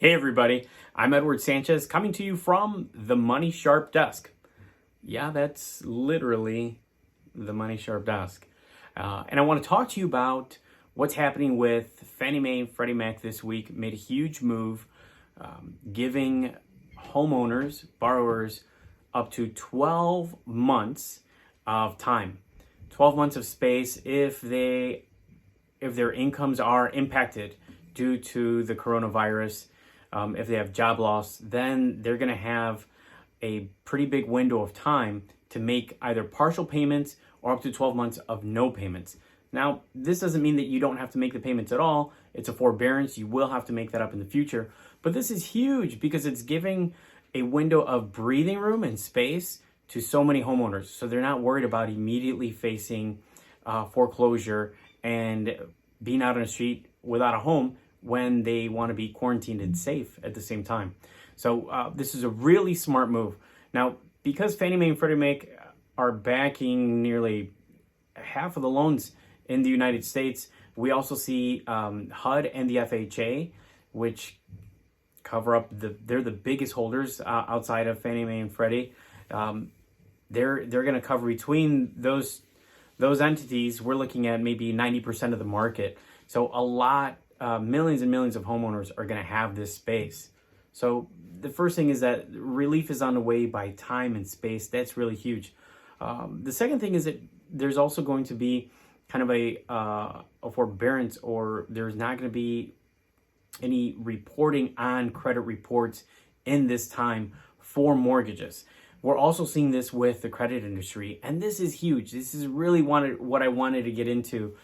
Hey everybody, I'm Edward Sanchez coming to you from the Money Sharp Desk. Yeah, that's literally the Money Sharp Desk. And I want to talk to you about what's happening with Fannie Mae and Freddie Mac this week. Made a huge move, giving homeowners, borrowers, up to 12 months of time. 12 months of space if their incomes are impacted due to the coronavirus. If they have job loss, then they're going to have a pretty big window of time to make either partial payments or up to 12 months of no payments. Now, this doesn't mean that you don't have to make the payments at all. It's a forbearance. You will have to make that up in the future. But this is huge because it's giving a window of breathing room and space to so many homeowners. So they're not worried about immediately facing foreclosure and being out on the street without a home when they want to be quarantined and safe at the same time. So this is a really smart move. Now, because Fannie Mae and Freddie Mac are backing nearly half of the loans in the United States, we also see HUD and the FHA, which cover up they're the biggest holders outside of Fannie Mae and Freddie. They're going to cover between those entities. We're looking at maybe 90% of the market. So a lot. Millions and millions of homeowners are going to have this space. So the first thing is that relief is on the way by time and space. That's really huge. The second thing is that there's also going to be kind of a forbearance, or there's not going to be any reporting on credit reports in this time for mortgages. We're also seeing this with the credit industry, and this is huge. This is really what I wanted to get into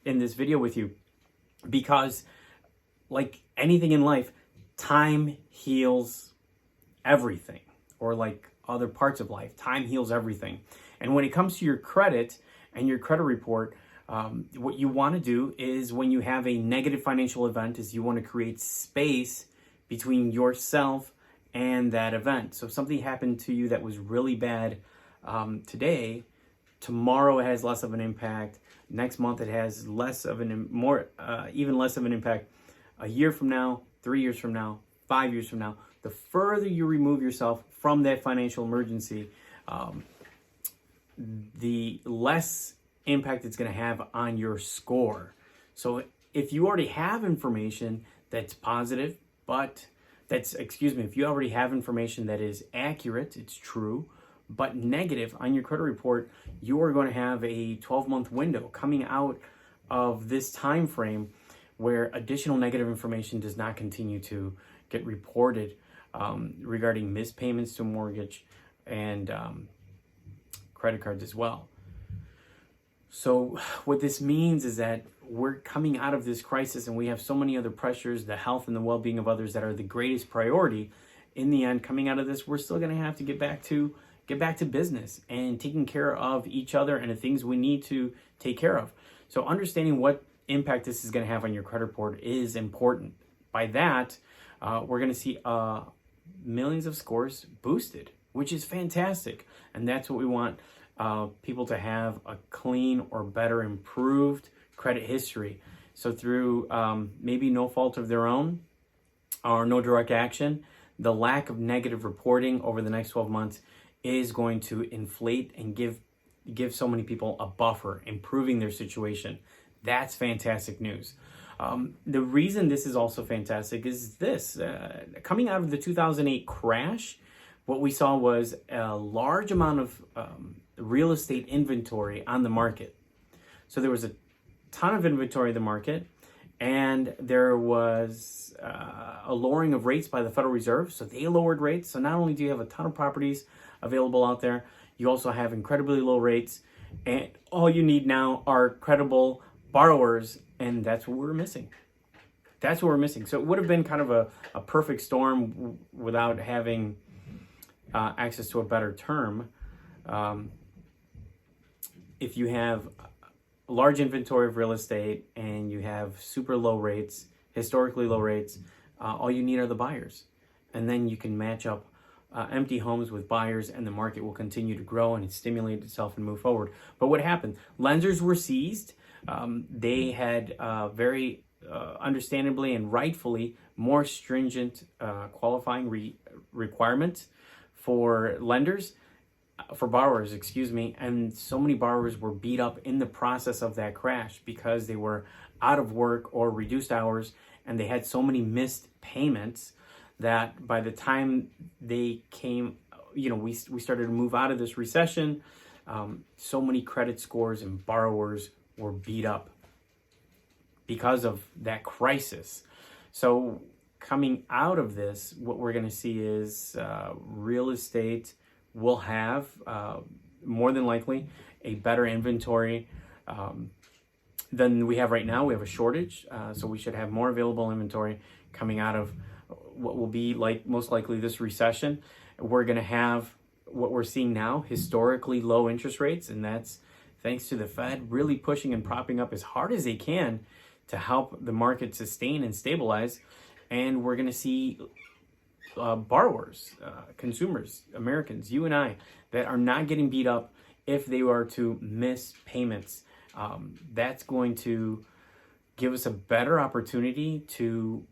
in this video with you. Because, like anything in life, time heals everything, or like other parts of life, time heals everything. And when it comes to your credit and your credit report, what you want to do is, when you have a negative financial event, is you want to create space between yourself and that event. So if something happened to you that was really bad today, tomorrow it has less of an impact. Next month it has even less of an impact. A year from now, 3 years from now, 5 years from now, the further you remove yourself from that financial emergency, the less impact it's going to have on your score. So if you already have information that's positive, if you already have information that is accurate, it's true, but negative on your credit report, you are going to have a 12-month window coming out of this time frame where additional negative information does not continue to get reported regarding missed payments to mortgage and credit cards as well. So what this means is that we're coming out of this crisis, and we have so many other pressures, the health and the well-being of others, that are the greatest priority. In the end, coming out of this, we're still going to have to get back to business and taking care of each other and the things we need to take care of. So understanding what impact this is going to have on your credit report is important. By that, we're going to see millions of scores boosted, which is fantastic. And that's what we want people to have: a clean or better improved credit history. So through maybe no fault of their own or no direct action, the lack of negative reporting over the next 12 months is going to inflate and give so many people a buffer, improving their situation. That's fantastic news. The reason this is also fantastic is this. Coming out of the 2008 crash, what we saw was a large amount of real estate inventory on the market. So there was a ton of inventory in the market, and there was a lowering of rates by the Federal Reserve. So they lowered rates. So not only do you have a ton of properties available out there, you also have incredibly low rates, and all you need now are credible borrowers, and that's what we're missing. So it would have been kind of a perfect storm without having access to a better term. If you have a large inventory of real estate and you have super low rates, historically low rates, all you need are the buyers. And then you can match up empty homes with buyers, and the market will continue to grow and stimulate itself and move forward. But what happened? Lenders were seized. They had very understandably and rightfully more stringent qualifying requirements for lenders, for borrowers, excuse me, and so many borrowers were beat up in the process of that crash because they were out of work or reduced hours, and they had so many missed payments that by the time they came, we started to move out of this recession, so many credit scores and borrowers were beat up because of that crisis. So coming out of this, what we're going to see is real estate will have, more than likely, a better inventory than we have right now. We have a shortage, so we should have more available inventory coming out of what will be most likely this recession. We're going to have what we're seeing now, historically low interest rates, and that's thanks to the Fed really pushing and propping up as hard as they can to help the market sustain and stabilize. And we're going to see borrowers, consumers, Americans, you and I, that are not getting beat up if they are to miss payments. That's going to give us a better opportunity to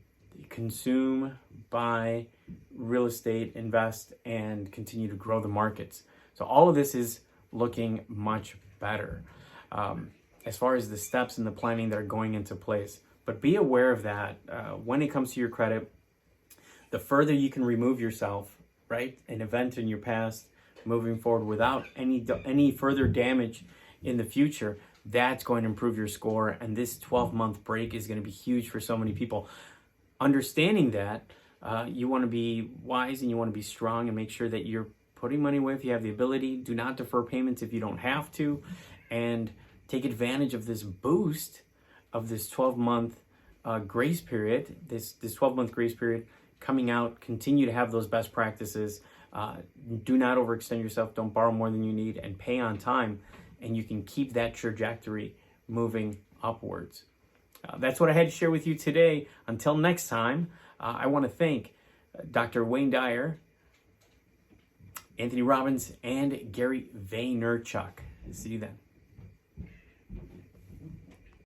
consume, buy real estate, invest, and continue to grow the markets. So all of this is looking much better as far as the steps and the planning that are going into place. But be aware of that when it comes to your credit. The further you can remove yourself, right, an event in your past, moving forward without any further damage in the future, that's going to improve your score. And this 12-month break is going to be huge for so many people. Understanding that, you want to be wise and you want to be strong and make sure that you're putting money away if you have the ability. Do not defer payments if you don't have to, and take advantage of this boost of this 12-month grace period, this 12-month grace period coming out. Continue to have those best practices. Do not overextend yourself. Don't borrow more than you need, and pay on time, and you can keep that trajectory moving upwards. That's what I had to share with you today. Until next time, I want to thank Dr. Wayne Dyer, Anthony Robbins, and Gary Vaynerchuk. See you then.